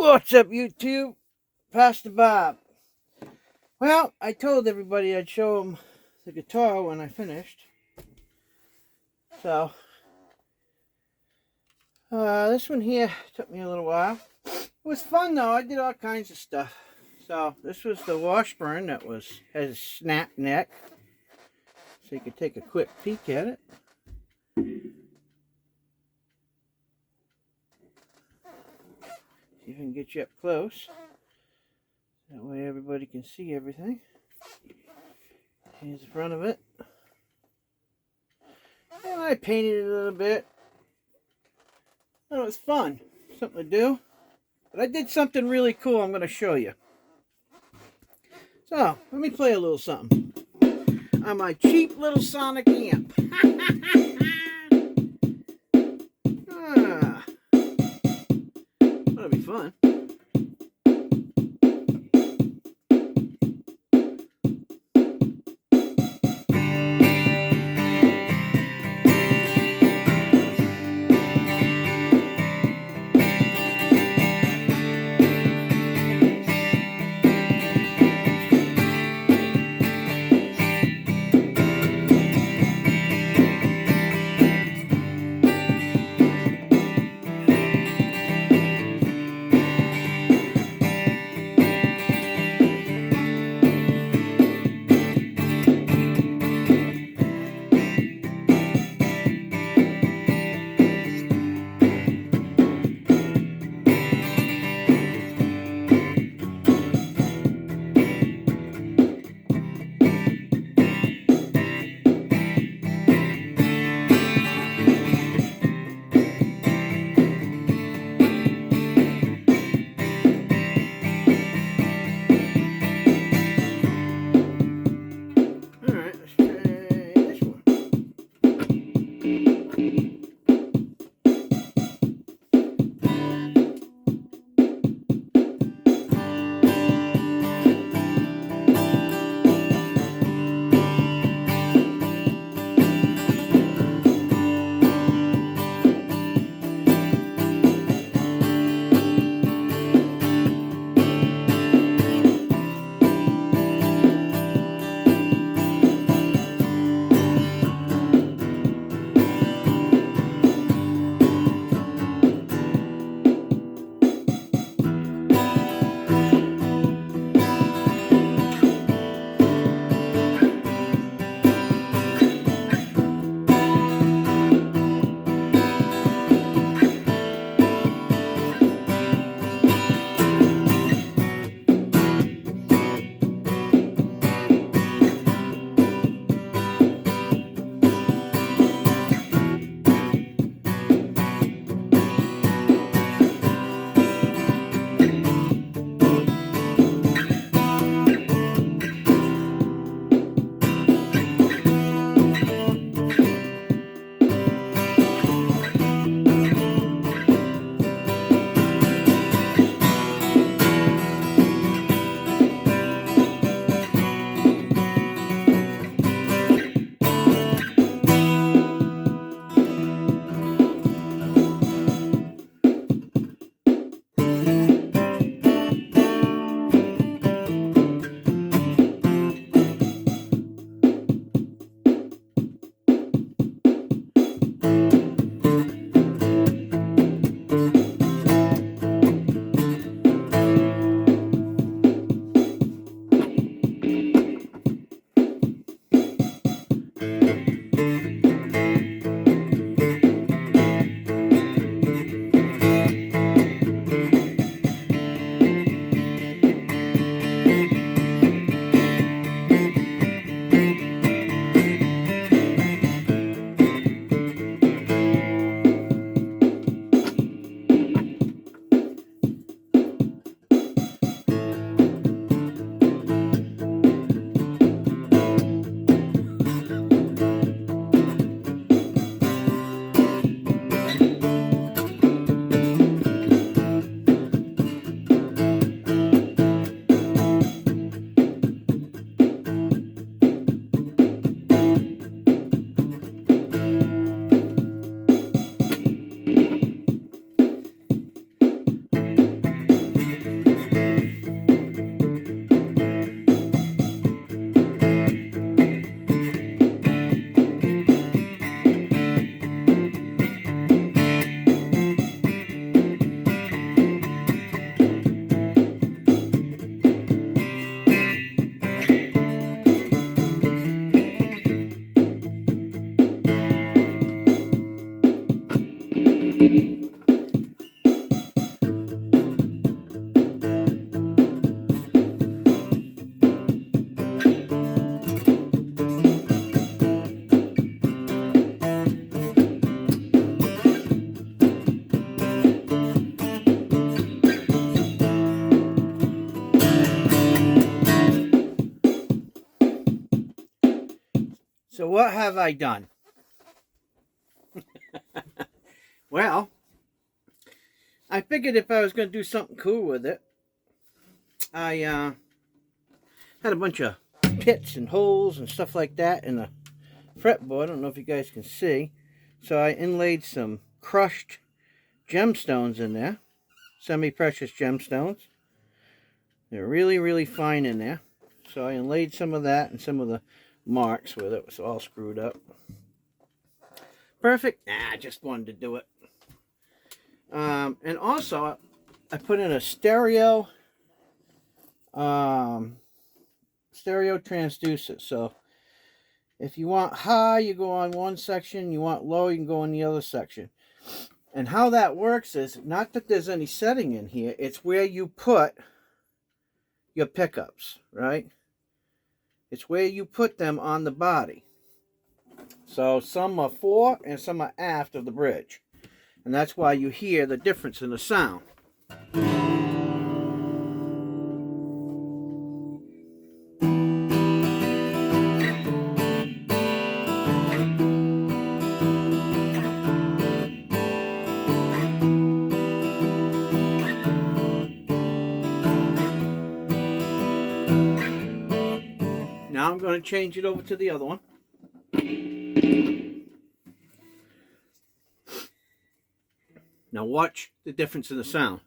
What's up, YouTube? Pastor Bob. Well, I told everybody I'd show them the guitar when I finished. So, this one here took me a little while. It was fun though. I did all kinds of stuff. So, this was the Washburn that has a snap neck. So you could take a quick peek at it. See if I can get you up close. That way everybody can see everything. Here's the front of it. And I painted it a little bit. Oh, it was fun. Something to do. But I did something really cool I'm going to show you. So, let me play a little something on my cheap little sonic amp. That'll be fun. So what have I done? Well, I figured if I was going to do something cool with it, I had a bunch of pits and holes and stuff like that in the fretboard. I don't know if you guys can see. So I inlaid some crushed gemstones in there, semi-precious gemstones. They're really, really fine in there. So I inlaid some of that and some of the marks where it was all screwed up. Perfect? Nah, I just wanted to do it. And also, I put in a stereo transducer. So if you want high, you go on one section. You want low, you can go on the other section. And how that works is, not that there's any setting in here, it's where you put your pickups, right? It's where you put them on the body. So some are fore and some are aft of the bridge. And that's why you hear the difference in the sound. Now I'm going to change it over to the other one. Now watch the difference in the sound.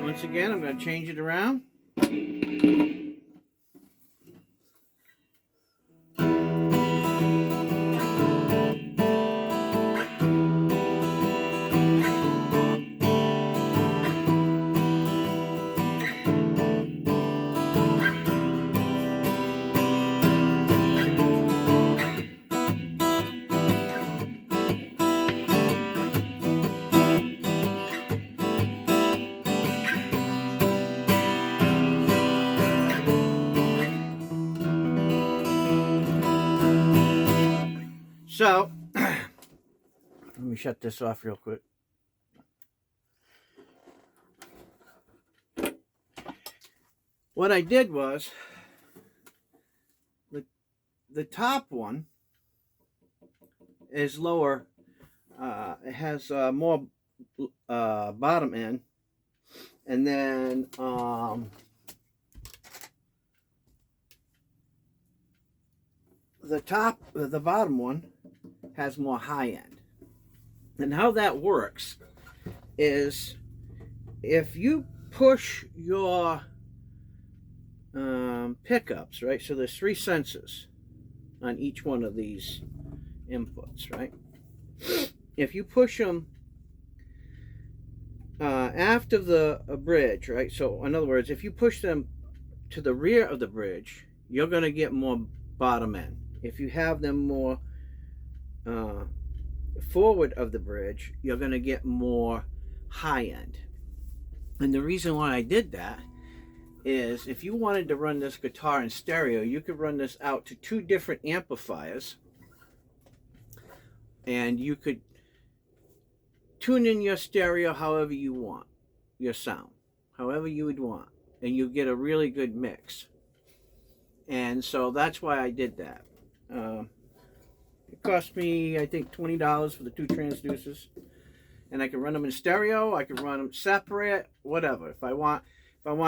Once again, I'm going to change it around. So, let me shut this off real quick. What I did was, the top one is lower. It has more bottom end. And then the bottom one has more high end. And how that works is, if you push your pickups, right? So there's 3 sensors on each one of these inputs, right? If you push them aft of the bridge, right? So in other words, if you push them to the rear of the bridge, you're going to get more bottom end. If you have them more forward of the bridge, you're going to get more high end. And the reason why I did that is, if you wanted to run this guitar in stereo, you could run this out to 2 different amplifiers, and you could tune in your stereo however you want, your sound, however you would want, and you get a really good mix. And so that's why I did that. It cost me, I think, $20 for the 2 transducers, and I can run them in stereo. I can run them separate, whatever. If I want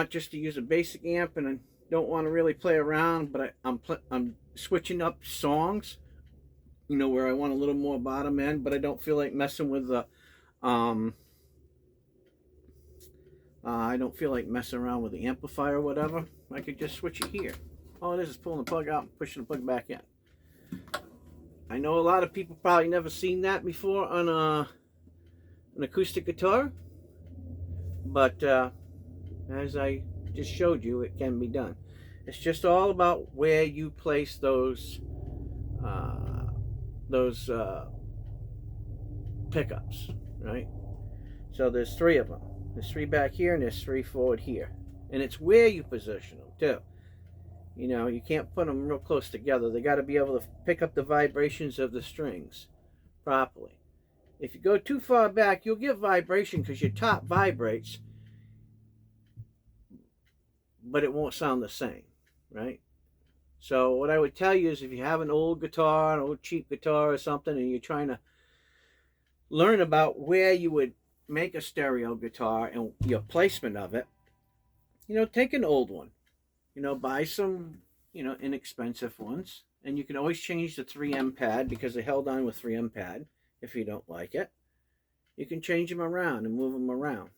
just to use a basic amp and I don't want to really play around, but I'm switching up songs, you know, where I want a little more bottom end, but I don't feel like messing with the I don't feel like messing around with the amplifier or whatever. I could just switch it here. All it is pulling the plug out and pushing the plug back in. I know a lot of people probably never seen that before on an acoustic guitar, but as I just showed you, it can be done. It's just all about where you place those pickups, right? So there's 3 of them. There's 3 back here and there's 3 forward here, and it's where you position them too. You know, you can't put them real close together. They got to be able to pick up the vibrations of the strings properly. If you go too far back, you'll get vibration because your top vibrates, but it won't sound the same, right? So what I would tell you is if you have an old guitar, an old cheap guitar or something, and you're trying to learn about where you would make a stereo guitar and your placement of it, you know, take an old one. You know, buy some, you know, inexpensive ones. And you can always change the 3M pad because they held on with 3M pad if you don't like it. You can change them around and move them around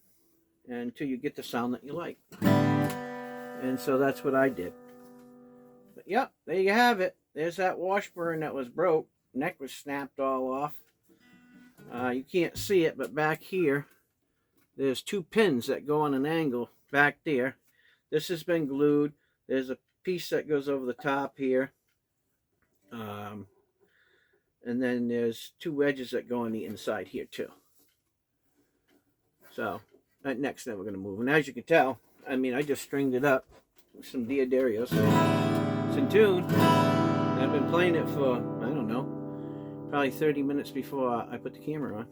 until you get the sound that you like. And so that's what I did. But yep, there you have it. There's that Washburn that was broke. Neck was snapped all off. You can't see it, but back here, there's 2 pins that go on an angle back there. This has been glued. There's a piece that goes over the top here. And then there's 2 wedges that go on the inside here too. So that neck's never going to move. And as you can tell, I mean, I just stringed it up with some Diodarios. It's in tune. I've been playing it for, I don't know, probably 30 minutes before I put the camera on.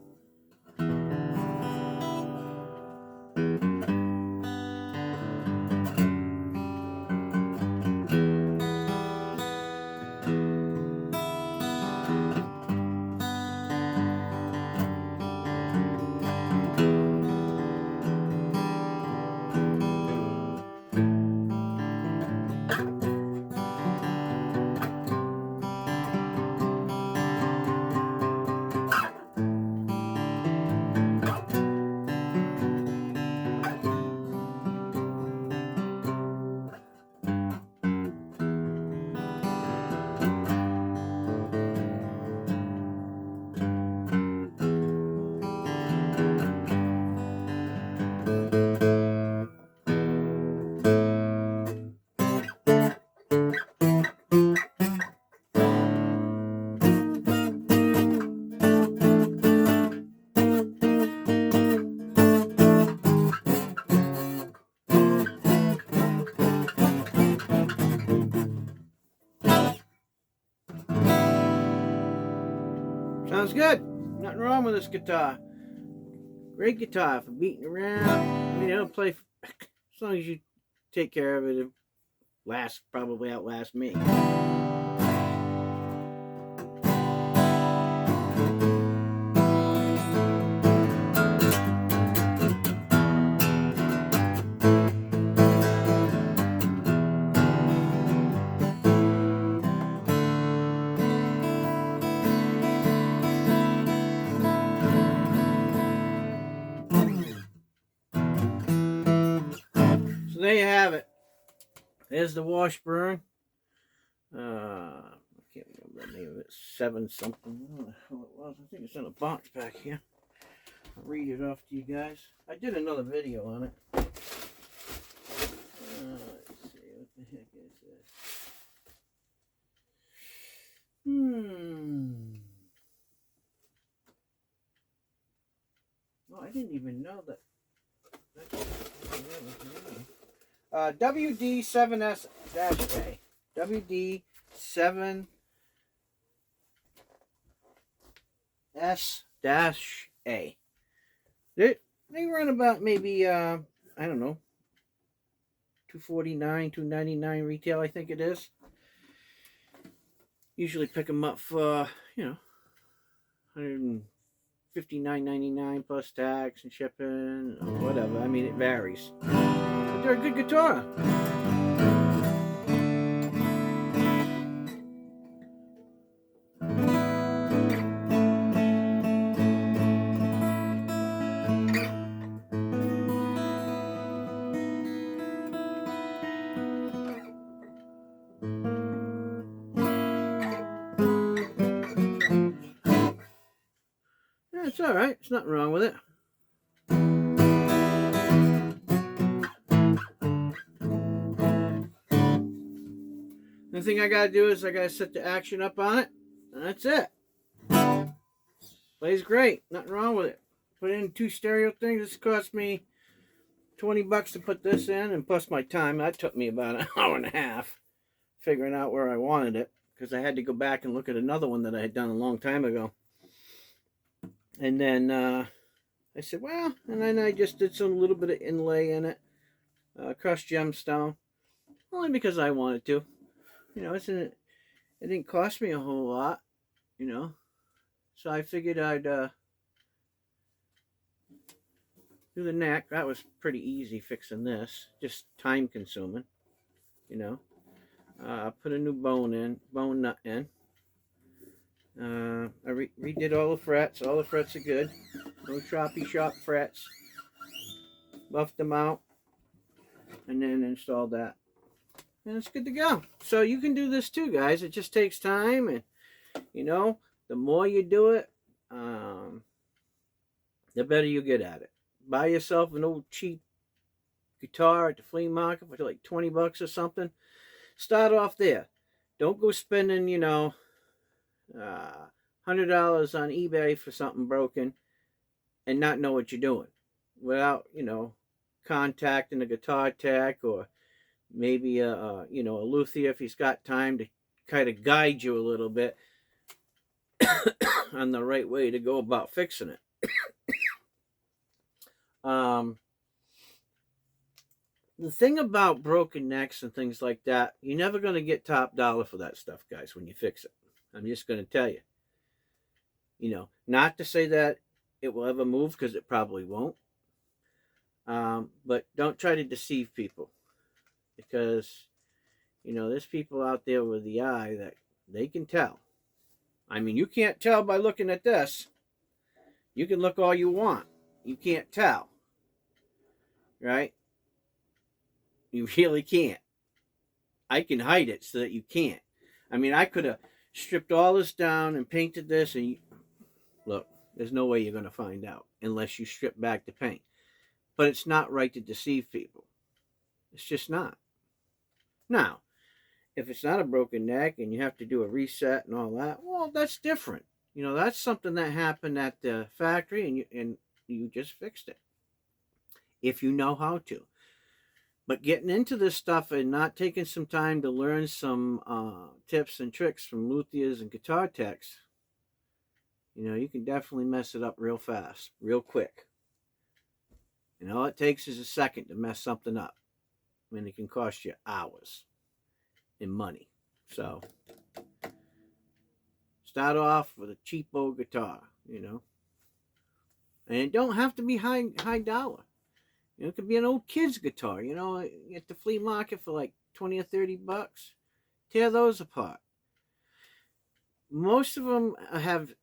Sounds good. Nothing wrong with this guitar. Great guitar for beating around. I mean, it'll play as long as you take care of it. It'll probably outlast me. So there you have it. There's the Washburn. I can't remember the name of it. 7 something. I don't know what the hell it was. I think it's in a box back here. I'll read it off to you guys. I did another video on it. Let's see. What the heck is this? Oh, I didn't even know that. WD7S-A. WD7S-A. They run about maybe I don't know, $249, $299 retail, I think it is. Usually pick them up for, you know, $159.99 plus tax and shipping or whatever. I mean, it varies. But they're a good guitar. It's all right. There's nothing wrong with it. The thing I gotta do is I gotta set the action up on it, and that's it. Plays great. Nothing wrong with it. Put in 2 stereo things. This cost me $20 to put this in, and plus my time. That took me about an hour and a half. figuring out where I wanted it, because I had to go back and look at another one that I had done a long time ago. And then I said, well, and then I just did some little bit of inlay in it, crushed gemstone, only because I wanted to. You know, it didn't cost me a whole lot, you know. So I figured I'd do the neck. That was pretty easy fixing this, just time consuming, you know. Put a new bone nut in. I redid all the frets. All the frets are good. No choppy shop frets. Buffed them out. And then installed that. And it's good to go. So you can do this too, guys. It just takes time. And, you know, the more you do it, the better you get at it. Buy yourself an old cheap guitar at the flea market for like 20 bucks or something. Start off there. Don't go spending, you know, $100 on eBay for something broken and not know what you're doing without, you know, contacting a guitar tech or maybe a luthier if he's got time to kind of guide you a little bit on the right way to go about fixing it. The thing about broken necks and things like that, you're never going to get top dollar for that stuff, guys, when you fix it. I'm just going to tell you. You know, not to say that it will ever move, because it probably won't. But don't try to deceive people, because, you know, there's people out there with the eye that they can tell. I mean, you can't tell by looking at this. You can look all you want. You can't tell. Right? You really can't. I can hide it so that you can't. I mean, I could have stripped all this down and painted this, and look, there's no way you're going to find out unless you strip back the paint. But it's not right to deceive people. It's just not. Now, if it's not a broken neck and you have to do a reset and all that, well, that's different. You know, that's something that happened at the factory, and you just fixed it. If you know how to. But getting into this stuff and not taking some time to learn some tips and tricks from luthiers and guitar techs, you know, you can definitely mess it up real fast, real quick. And all it takes is a second to mess something up. I mean, it can cost you hours in money. So, start off with a cheap old guitar, you know. And it don't have to be high dollar. You know, it could be an old kid's guitar, you know, at the flea market for like 20 or 30 bucks. Tear those apart. Most of them have,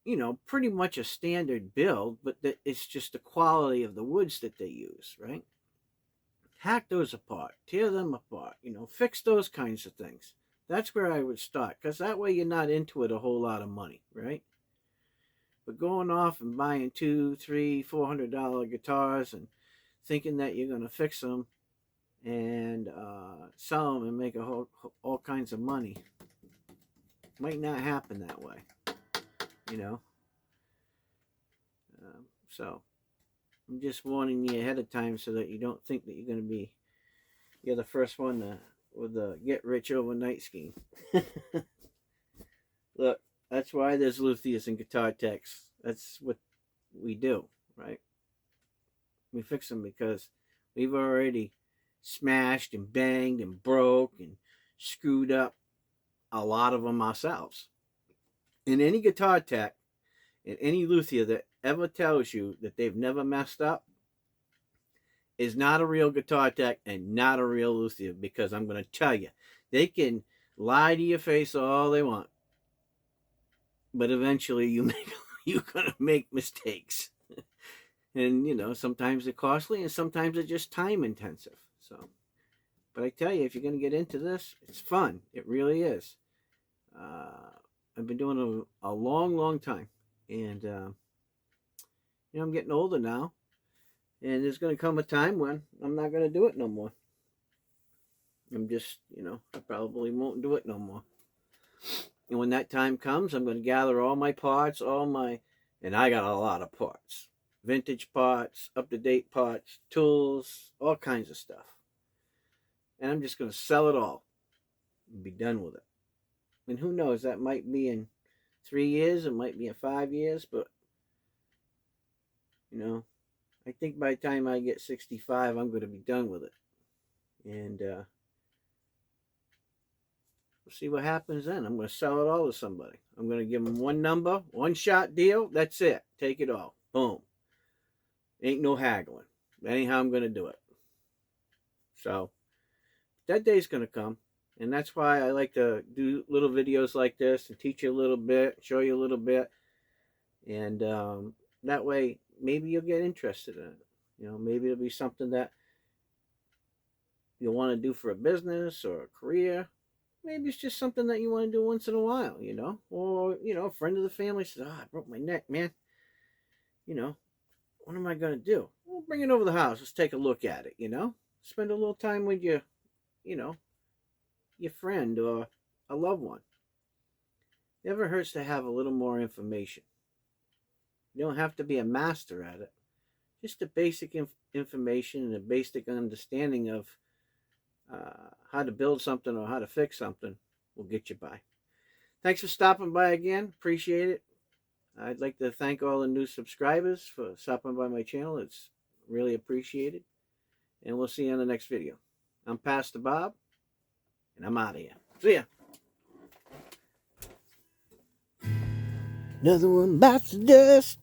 you know, pretty much a standard build, but it's just the quality of the woods that they use, right? Hack those apart. Tear them apart. You know, fix those kinds of things. That's where I would start, because that way you're not into it a whole lot of money, right? But going off and buying $200, $300, $400 guitars and thinking that you're going to fix them and sell them and make all kinds of money might not happen that way, you know. So I'm just warning you ahead of time so that you don't think that you're the first one with a get rich overnight scheme. Look, that's why there's luthiers and guitar techs. That's what we do, right? We fix them because we've already smashed and banged and broke and screwed up a lot of them ourselves. And any guitar tech and any luthier that ever tells you that they've never messed up is not a real guitar tech and not a real luthier, because I'm going to tell you, they can lie to your face all they want, but eventually you're going to make mistakes. And, you know, sometimes they're costly and sometimes they're just time intensive. So, but I tell you, if you're going to get into this, it's fun. It really is. I've been doing it a long, long time. And, you know, I'm getting older now. And there's going to come a time when I'm not going to do it no more. I'm just, you know, I probably won't do it no more. And when that time comes, I'm going to gather all my parts, and I got a lot of parts. Vintage parts, up-to-date parts, tools, all kinds of stuff. And I'm just going to sell it all. and be done with it. And who knows, that might be in 3 years, it might be in 5 years, but you know, I think by the time I get 65, I'm going to be done with it. And we'll see what happens then. I'm going to sell it all to somebody. I'm going to give them one number, one shot deal. That's it. Take it all. Boom. Ain't no haggling. That ain't how I'm going to do it. So that day's going to come. And that's why I like to do little videos like this and teach you a little bit, show you a little bit. And that way, maybe you'll get interested in it. You know, maybe it'll be something that you'll want to do for a business or a career. Maybe it's just something that you want to do once in a while, you know. Or, you know, a friend of the family says, I broke my neck, man. You know, what am I going to do? Well, bring it over the house. Let's take a look at it, you know. Spend a little time with your, you know, your friend or a loved one. Never hurts to have a little more information. You don't have to be a master at it. Just the basic information and a basic understanding of how to build something or how to fix something will get you by. Thanks for stopping by again. Appreciate it. I'd like to thank all the new subscribers for stopping by my channel. It's really appreciated. And we'll see you in the next video. I'm Pastor Bob, and I'm out of here. See ya. Another one bites the dust.